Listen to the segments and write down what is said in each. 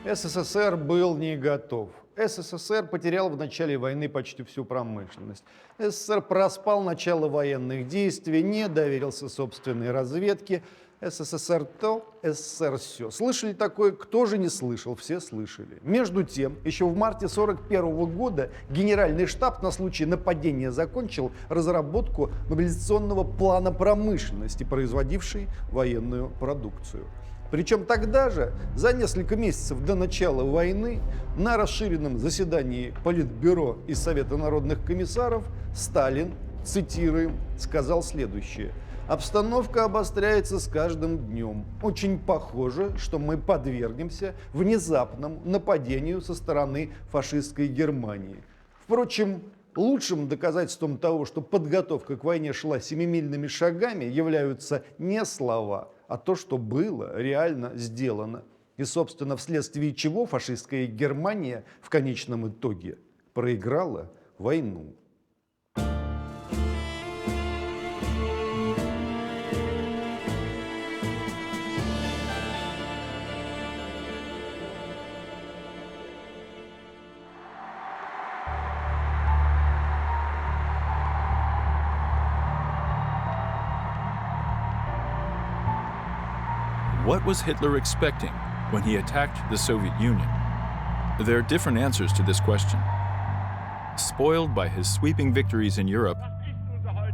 СССР был не готов. СССР потерял в начале войны почти всю промышленность. СССР проспал начало военных действий, не доверился собственной разведке. СССР то, СССР все. Слышали такое? Кто же не слышал? Все слышали. Между тем, еще в марте 1941 года Генеральный штаб на случай нападения закончил разработку мобилизационного плана промышленности, производившей военную продукцию. Причем тогда же, за несколько месяцев до начала войны, на расширенном заседании Политбюро и Совета народных комиссаров Сталин, цитируем, сказал следующее: «Обстановка обостряется с каждым днем. Очень похоже, что мы подвергнемся внезапному нападению со стороны фашистской Германии». Впрочем, лучшим доказательством того, что подготовка к войне шла семимильными шагами, являются не слова, а то, что было реально сделано. И, собственно, вследствие чего фашистская Германия в конечном итоге проиграла войну. What was Hitler expecting when he attacked the Soviet Union? There are different answers to this question. Spoiled by his sweeping victories in Europe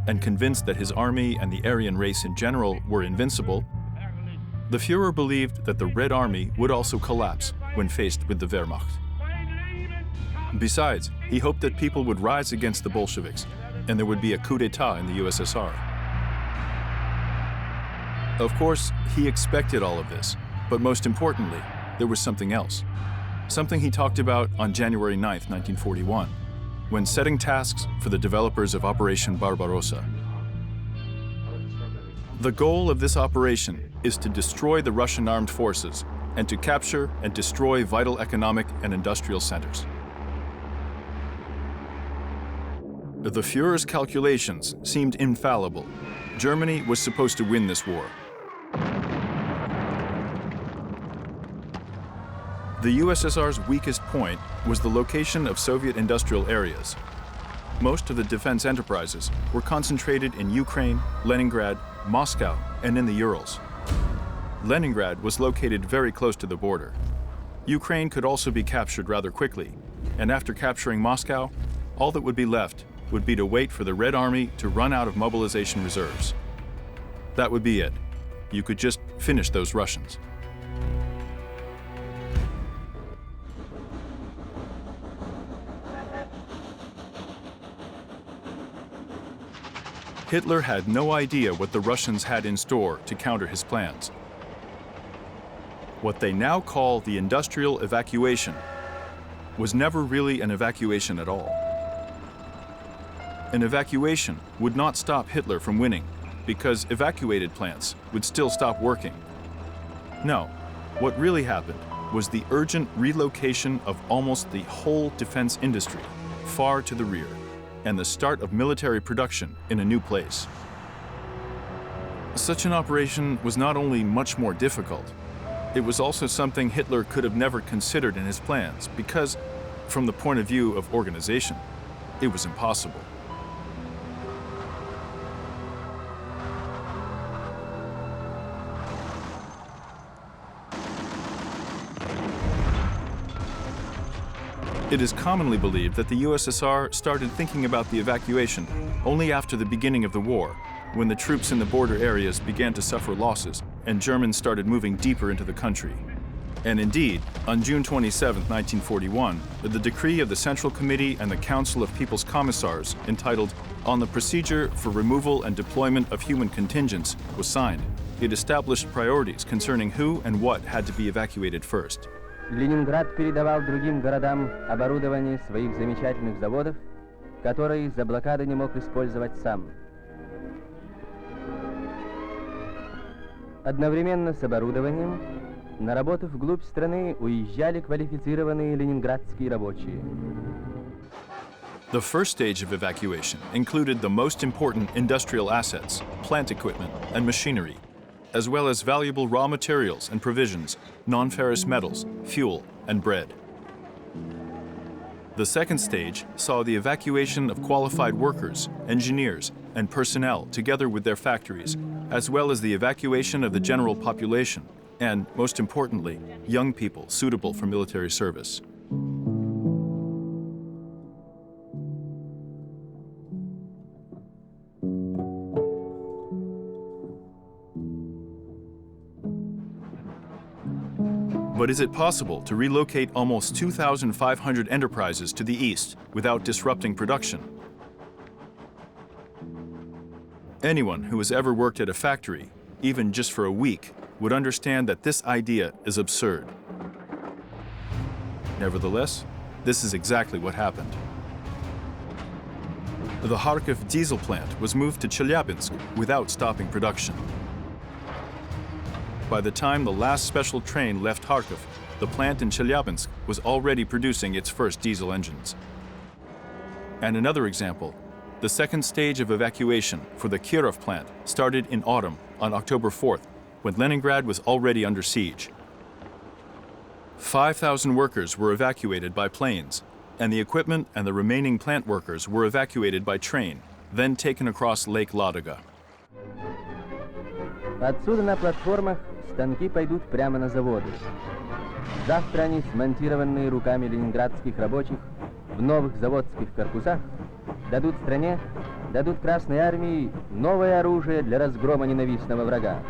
and convinced that his army and the Aryan race in general were invincible, the Führer believed that the Red Army would also collapse when faced with the Wehrmacht. Besides, he hoped that people would rise against the Bolsheviks and there would be a coup d'etat in the USSR. Of course, he expected all of this, but most importantly, there was something else. Something he talked about on January 9, 1941, when setting tasks for the developers of Operation Barbarossa. The goal of this operation is to destroy the Russian armed forces and to capture and destroy vital economic and industrial centers. The Führer's calculations seemed infallible. Germany was supposed to win this war. The USSR's weakest point was the location of Soviet industrial areas. Most of the defense enterprises were concentrated in Ukraine, Leningrad, Moscow, and in the Urals. Leningrad was located very close to the border. Ukraine could also be captured rather quickly, and after capturing Moscow, all that would be left would be to wait for the Red Army to run out of mobilization reserves. That would be it. You could just finish those Russians. Hitler had no idea what the Russians had in store to counter his plans. What they now call the industrial evacuation was never really an evacuation at all. An evacuation would not stop Hitler from winning, because evacuated plants would still stop working. No, what really happened was the urgent relocation of almost the whole defense industry far to the rear, and the start of military production in a new place. Such an operation was not only much more difficult, it was also something Hitler could have never considered in his plans because, from the point of view of organization, it was impossible. It is commonly believed that the USSR started thinking about the evacuation only after the beginning of the war, when the troops in the border areas began to suffer losses and Germans started moving deeper into the country. And indeed, on June 27, 1941, the decree of the Central Committee and the Council of People's Commissars, entitled On the Procedure for Removal and Deployment of Human Contingents, was signed. It established priorities concerning who and what had to be evacuated first. Ленинград передавал другим городам оборудование своих замечательных заводов, которые из-за блокады не мог использовать сам. Одновременно с оборудованием на работу вглубь страны уезжали квалифицированные ленинградские рабочие. The first stage of evacuation included the most important industrial assets, plant equipment, and machinery, as well as valuable raw materials and provisions, non-ferrous metals, fuel, and bread. The second stage saw the evacuation of qualified workers, engineers, and personnel together with their factories, as well as the evacuation of the general population, and, most importantly, young people suitable for military service. But is it possible to relocate almost 2,500 enterprises to the east without disrupting production? Anyone who has ever worked at a factory, even just for a week, would understand that this idea is absurd. Nevertheless, this is exactly what happened. The Kharkiv diesel plant was moved to Chelyabinsk without stopping production. By the time the last special train left Kharkiv, the plant in Chelyabinsk was already producing its first diesel engines. And another example, the second stage of evacuation for the Kirov plant started in autumn on October 4th, when Leningrad was already under siege. 5,000 workers were evacuated by planes, and the equipment and the remaining plant workers were evacuated by train, then taken across Lake Ladoga. Отсюда на платформах станки пойдут прямо на заводы. Завтра они, смонтированные руками ленинградских рабочих в новых заводских корпусах, дадут стране, дадут Красной Армии новое оружие для разгрома ненавистного врага.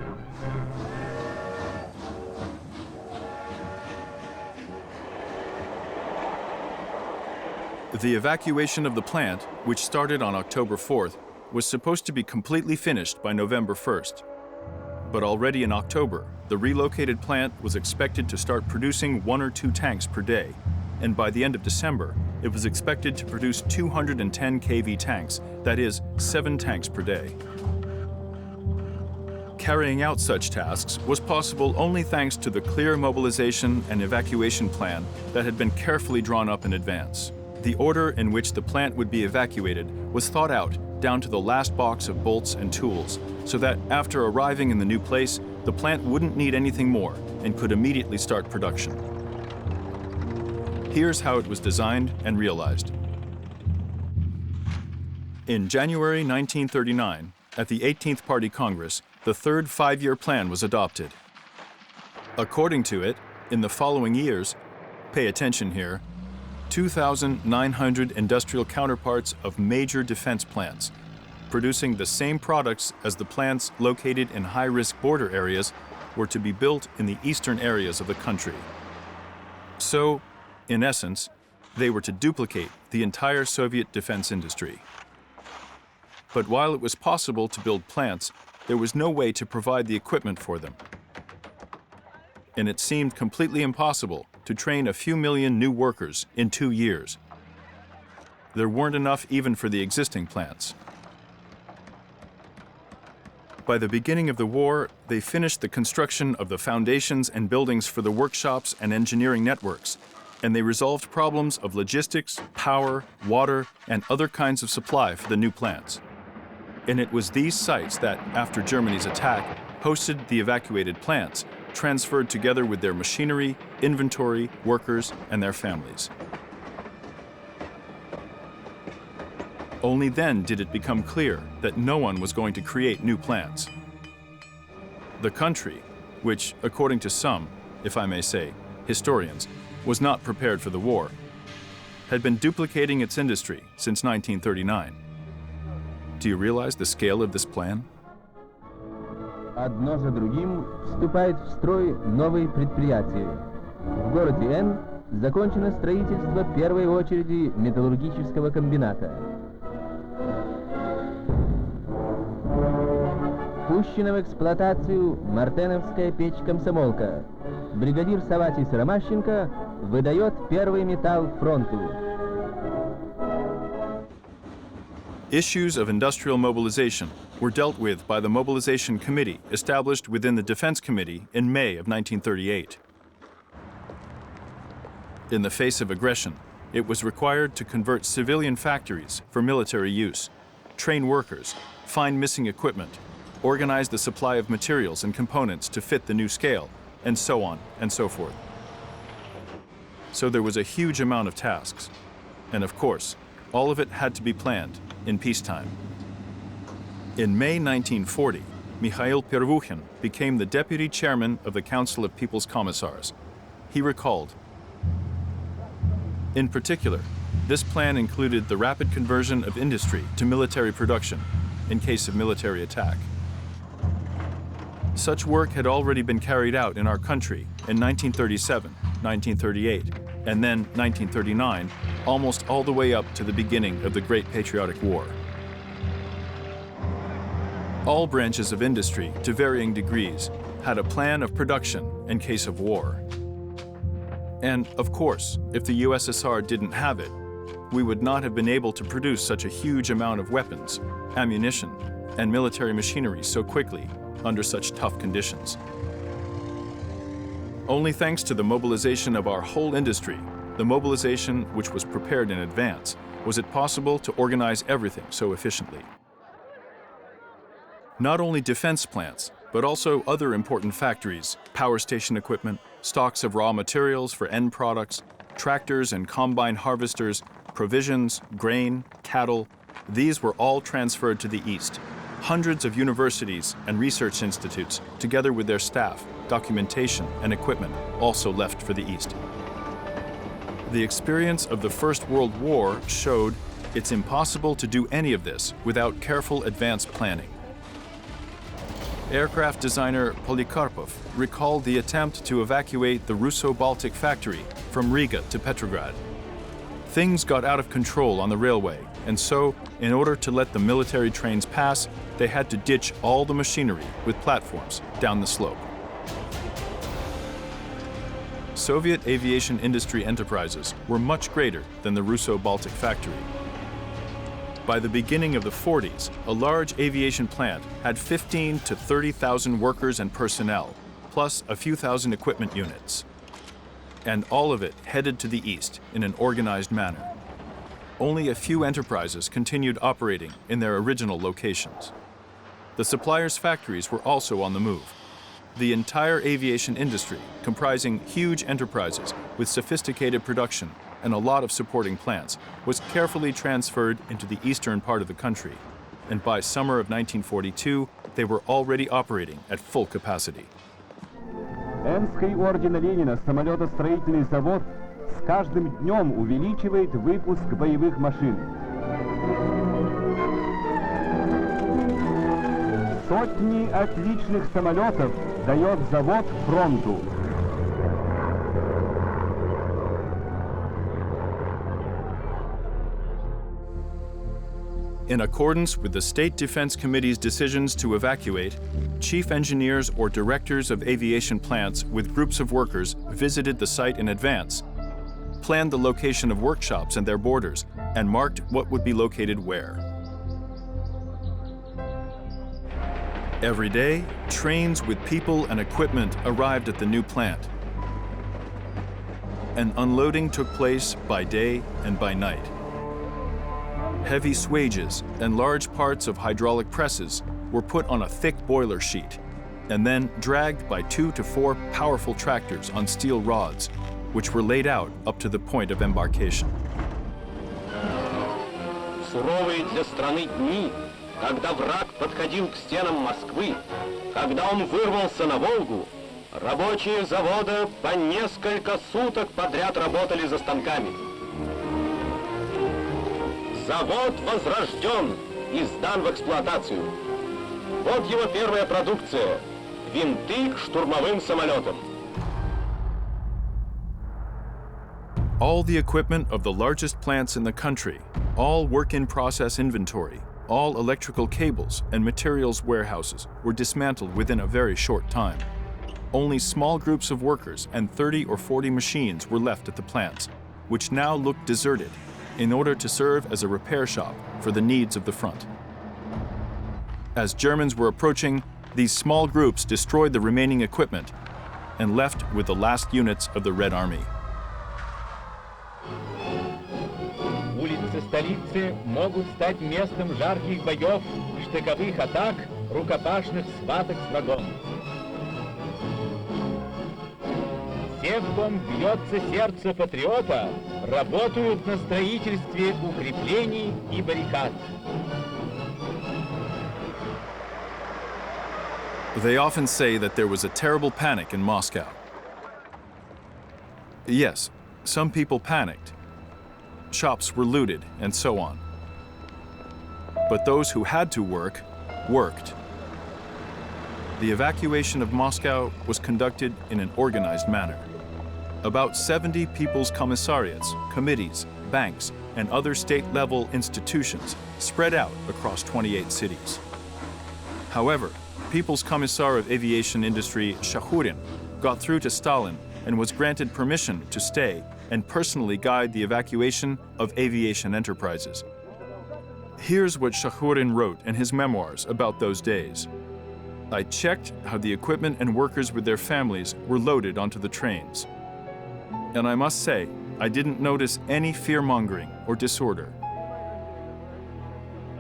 The evacuation of the plant, which started on October 4th, was supposed to be completely finished by November 1st. But already in October, the relocated plant was expected to start producing 1 or 2 tanks per day, and by the end of December, it was expected to produce 210 kV tanks, that is, 7 tanks per day. Carrying out such tasks was possible only thanks to the clear mobilization and evacuation plan that had been carefully drawn up in advance. The order in which the plant would be evacuated was thought out down to the last box of bolts and tools, so that after arriving in the new place, the plant wouldn't need anything more and could immediately start production. Here's how it was designed and realized. In January 1939, at the 18th Party Congress, the third 5-year plan was adopted. According to it, in the following years, pay attention here, 2,900 industrial counterparts of major defense plants, producing the same products as the plants located in high-risk border areas, were to be built in the eastern areas of the country. So, in essence, they were to duplicate the entire Soviet defense industry. But while it was possible to build plants, there was no way to provide the equipment for them. And it seemed completely impossible to train a few million new workers in 2 years. There weren't enough even for the existing plants. By the beginning of the war, they finished the construction of the foundations and buildings for the workshops and engineering networks, and they resolved problems of logistics, power, water, and other kinds of supply for the new plants. And it was these sites that, after Germany's attack, hosted the evacuated plants, transferred together with their machinery, inventory, workers, and their families. Only then did it become clear that no one was going to create new plants. The country, which, according to some, if I may say, historians, was not prepared for the war, had been duplicating its industry since 1939. Do you realize the scale of this plan? Одно за другим вступают в строй новые предприятия. В городе Н закончено строительство первой очереди металлургического комбината. Пущена в эксплуатацию мартеновская печь-комсомолка. Бригадир Саватий Сыромащенко выдает первый металл фронту. Issues of industrial mobilization were dealt with by the Mobilization Committee established within the Defense Committee in May of 1938. In the face of aggression, it was required to convert civilian factories for military use, train workers, find missing equipment, organize the supply of materials and components to fit the new scale, and so on and so forth. so there was a huge amount of tasks. And of course, all of it had to be planned in peacetime. In May 1940, Mikhail Pervukhin became the deputy chairman of the Council of People's Commissars. He recalled, in particular, this plan included the rapid conversion of industry to military production in case of military attack. Such work had already been carried out in our country in 1937, 1938, and then 1939, almost all the way up to the beginning of the Great Patriotic War. All branches of industry, to varying degrees, had a plan of production in case of war. And, of course, if the USSR didn't have it, we would not have been able to produce such a huge amount of weapons, ammunition, and military machinery so quickly under such tough conditions. Only thanks to the mobilization of our whole industry, the mobilization which was prepared in advance, was it possible to organize everything so efficiently. Not only defense plants, but also other important factories, power station equipment, stocks of raw materials for end products, tractors and combine harvesters, provisions, grain, cattle, these were all transferred to the East. Hundreds of universities and research institutes, together with their staff, documentation, and equipment, also left for the East. The experience of the First World War showed it's impossible to do any of this without careful advanced planning. Aircraft designer Polikarpov recalled the attempt to evacuate the Russo-Baltic factory from Riga to Petrograd. Things got out of control on the railway, and so, in order to let the military trains pass, they had to ditch all the machinery with platforms down the slope. Soviet aviation industry enterprises were much greater than the Russo-Baltic factory. By the beginning of the 40s, a large aviation plant had 15 to 30,000 workers and personnel, plus a few thousand equipment units. And all of it headed to the east in an organized manner. Only a few enterprises continued operating in their original locations. The suppliers' factories were also on the move. The entire aviation industry, comprising huge enterprises with sophisticated production and a lot of supporting plants, was carefully transferred into the eastern part of the country. And by summer of 1942, they were already operating at full capacity. Энский ордена Ленина самолетостроительный завод с каждым днем увеличивает выпуск боевых машин. Сотни отличных самолетов дает завод фронту. In accordance with the State Defense Committee's decisions to evacuate, chief engineers or directors of aviation plants with groups of workers visited the site in advance, planned the location of workshops and their borders, and marked what would be located where. Every day, trains with people and equipment arrived at the new plant, and unloading took place by day and by night. Heavy swages and large parts of hydraulic presses were put on a thick boiler sheet and then dragged by 2 to 4 powerful tractors on steel rods, which were laid out up to the point of embarkation. Суровые для страны дни, когда враг подходил к стенам Москвы, когда он вырвался на Волгу, рабочие завода по несколько суток подряд работали за станками. Завод возрожден и сдан в эксплуатацию. Вот его первая продукция – винты к штурмовым самолетам. All the equipment of the largest plants in the country, all work-in-process inventory, all electrical cables and materials warehouses were dismantled within a very short time. Only small groups of workers and 30 or 40 machines were left at the plants, which now looked deserted, in order to serve as a repair shop for the needs of the front. As Germans were approaching, these small groups destroyed the remaining equipment and left with the last units of the Red Army. Улицы столицы могут стать местом жарких боев, штыковых атак, рукопашных схваток с врагом. Те, в ком бьется сердце патриота, работают на строительстве укреплений и баррикад. They often say that there was a terrible panic in Moscow. Yes, some people panicked. Shops were looted and so on. But those who had to work, worked. The evacuation of Moscow was conducted in an organized manner. About 70 people's commissariats, committees, banks, and other state-level institutions spread out across 28 cities. However, People's Commissar of Aviation Industry Shakhurin got through to Stalin and was granted permission to stay and personally guide the evacuation of aviation enterprises. Here's what Shakhurin wrote in his memoirs about those days. I checked how the equipment and workers with their families were loaded onto the trains. And I must say, I didn't notice any fear-mongering or disorder.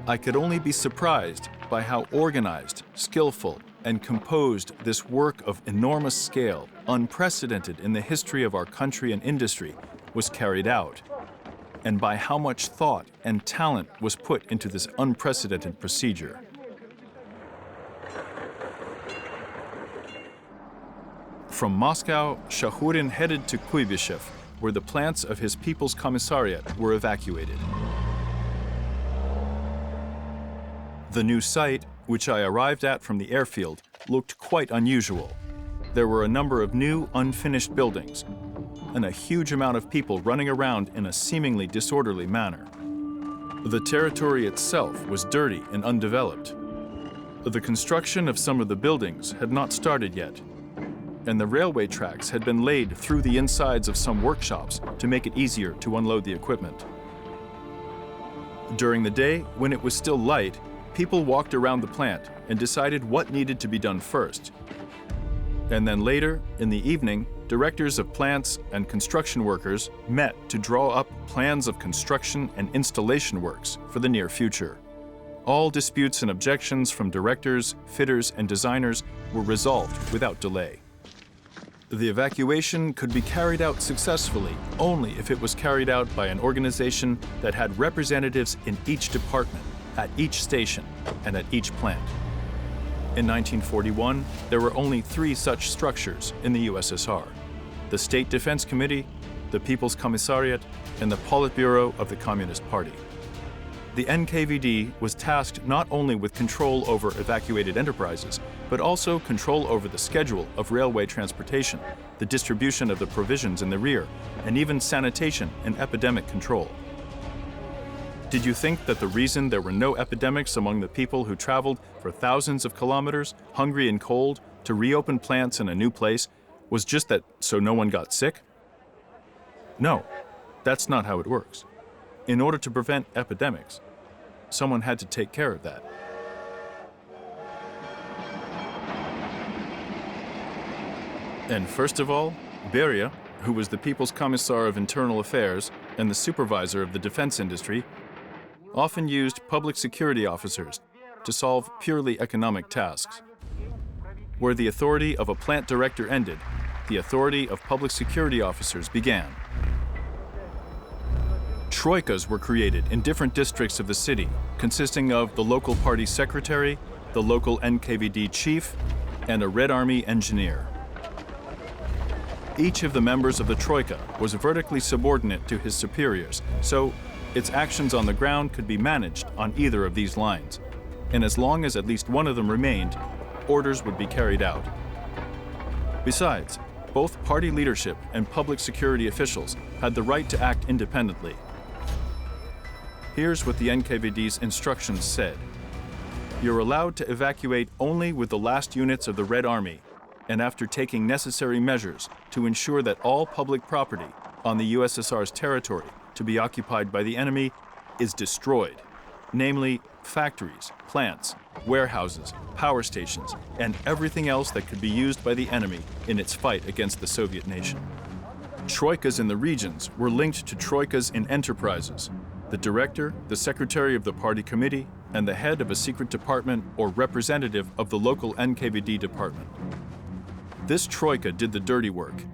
I could only be surprised by how organized, skillful, and composed this work of enormous scale, unprecedented in the history of our country and industry, was carried out, and by how much thought and talent was put into this unprecedented procedure. From Moscow, Shakhurin headed to Kuibyshev, where the plants of his People's Commissariat were evacuated. The new site, which I arrived at from the airfield, looked quite unusual. There were a number of new, unfinished buildings, and a huge amount of people running around in a seemingly disorderly manner. The territory itself was dirty and undeveloped. The construction of some of the buildings had not started yet, and the railway tracks had been laid through the insides of some workshops to make it easier to unload the equipment. During the day, when it was still light, people walked around the plant and decided what needed to be done first. And then later, in the evening, directors of plants and construction workers met to draw up plans of construction and installation works for the near future. All disputes and objections from directors, fitters, and designers were resolved without delay. The evacuation could be carried out successfully only if it was carried out by an organization that had representatives in each department, at each station, and at each plant. In 1941, there were only 3 such structures in the USSR: the State Defense Committee, the People's Commissariat, and the Politburo of the Communist Party. The NKVD was tasked not only with control over evacuated enterprises, but also control over the schedule of railway transportation, the distribution of the provisions in the rear, and even sanitation and epidemic control. Did you think that the reason there were no epidemics among the people who traveled for thousands of kilometers, hungry and cold, to reopen plants in a new place was just that so no one got sick? No, that's not how it works. In order to prevent epidemics, someone had to take care of that. And first of all, Beria, who was the People's Commissar of Internal Affairs and the supervisor of the defense industry, often used public security officers to solve purely economic tasks. Where the authority of a plant director ended, the authority of public security officers began. Troikas were created in different districts of the city, consisting of the local party secretary, the local NKVD chief, and a Red Army engineer. Each of the members of the Troika was vertically subordinate to his superiors, so its actions on the ground could be managed on either of these lines. And as long as at least one of them remained, orders would be carried out. Besides, both party leadership and public security officials had the right to act independently. Here's what the NKVD's instructions said. You're allowed to evacuate only with the last units of the Red Army, and after taking necessary measures to ensure that all public property on the USSR's territory to be occupied by the enemy is destroyed, namely factories, plants, warehouses, power stations, and everything else that could be used by the enemy in its fight against the Soviet nation. Troikas in the regions were linked to troikas in enterprises. The director, the secretary of the party committee, and the head of a secret department or representative of the local NKVD department. This troika did the dirty work.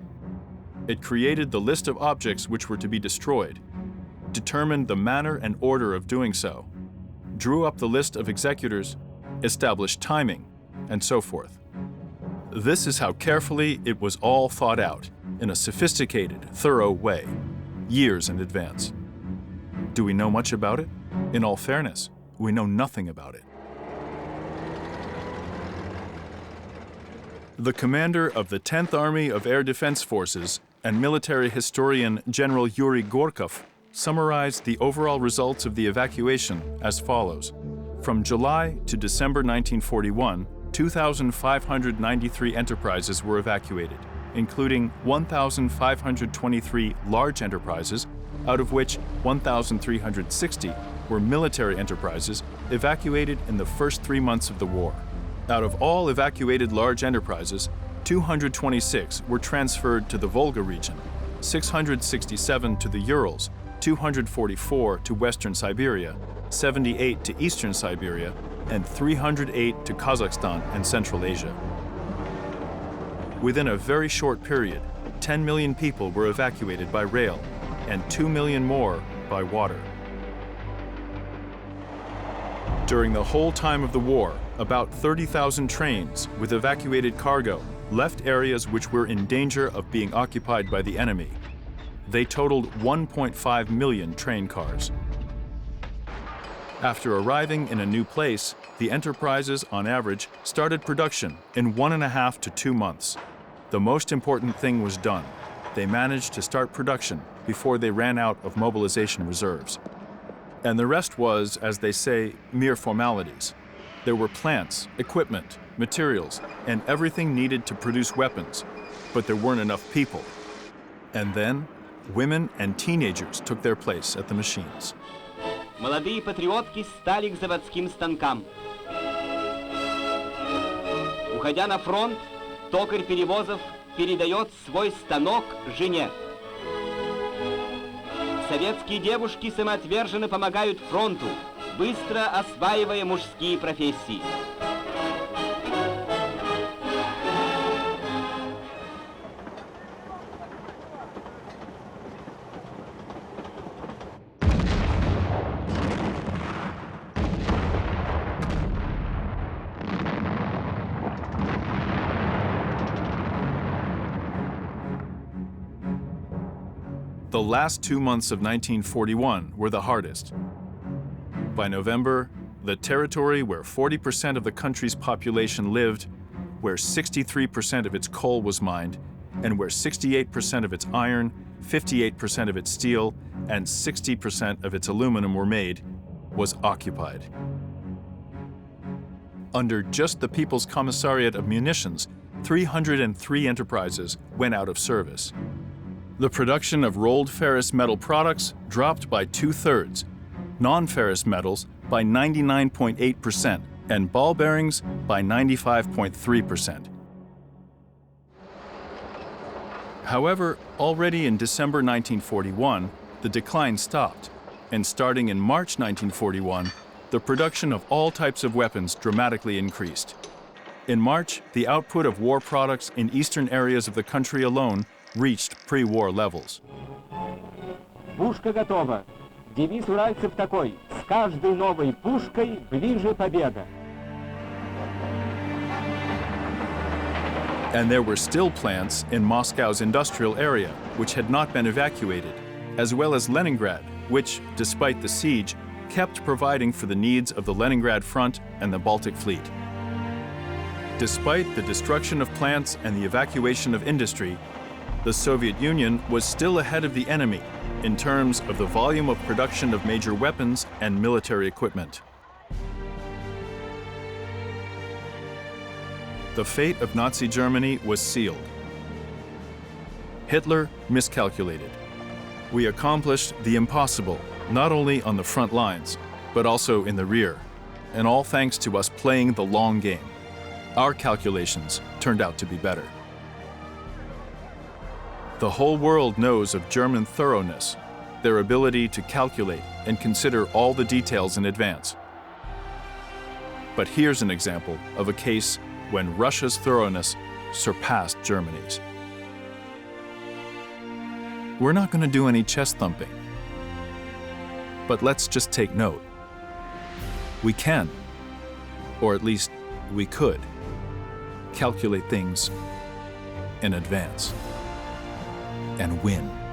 It created the list of objects which were to be destroyed, determined the manner and order of doing so, drew up the list of executors, established timing, and so forth. This is how carefully it was all thought out, in a sophisticated, thorough way, years in advance. Do we know much about it? In all fairness, we know nothing about it. The commander of the 10th Army of Air Defense Forces and military historian General Yuri Gorkov summarized the overall results of the evacuation as follows. From July to December 1941, 2,593 enterprises were evacuated, including 1,523 large enterprises, out of which 1,360 were military enterprises evacuated in the first 3 months of the war. Out of all evacuated large enterprises, 226 were transferred to the Volga region, 667 to the Urals, 244 to Western Siberia, 78 to Eastern Siberia, and 308 to Kazakhstan and Central Asia. Within a very short period, 10 million people were evacuated by rail and 2 million more by water. During the whole time of the war, about 30,000 trains with evacuated cargo left areas which were in danger of being occupied by the enemy. They totaled 1.5 million train cars. After arriving in a new place, the enterprises, on average, started production in 1.5 to 2 months. The most important thing was done. They managed to start production before they ran out of mobilization reserves. And the rest was, as they say, mere formalities. There were plants, equipment, materials, and everything needed to produce weapons, but there weren't enough people. And then, women and teenagers took their place at the machines. Молодые патриотки стали к заводским станкам. Уходя на фронт, токарь перевозов передает свой станок жене. Советские девушки самоотверженно помогают фронту, быстро осваивая мужские профессии. The last 2 months of 1941 were the hardest. By November, the territory where 40% of the country's population lived, where 63% of its coal was mined, and where 68% of its iron, 58% of its steel, and 60% of its aluminum were made, was occupied. Under just the People's Commissariat of Munitions, 303 enterprises went out of service. The production of rolled ferrous metal products dropped by 2/3, non-ferrous metals by 99.8%, and ball bearings by 95.3%. However, already in December 1941, the decline stopped, and starting in March 1941, the production of all types of weapons dramatically increased. In March, the output of war products in eastern areas of the country alone reached pre-war levels. Пушка готова. Девиз уральцев такой: с каждой новой пушкой ближе победа. And there were still plants in Moscow's industrial area which had not been evacuated, as well as Leningrad, which, despite the siege, kept providing for the needs of the Leningrad Front and the Baltic Fleet. Despite the destruction of plants and the evacuation of industry, the Soviet Union was still ahead of the enemy in terms of the volume of production of major weapons and military equipment. The fate of Nazi Germany was sealed. Hitler miscalculated. We accomplished the impossible, not only on the front lines, but also in the rear, and all thanks to us playing the long game. Our calculations turned out to be better. The whole world knows of German thoroughness, their ability to calculate and consider all the details in advance. But here's an example of a case when Russia's thoroughness surpassed Germany's. We're not going to do any chest thumping. But let's just take note. We can, or at least we could, calculate things in advance and win.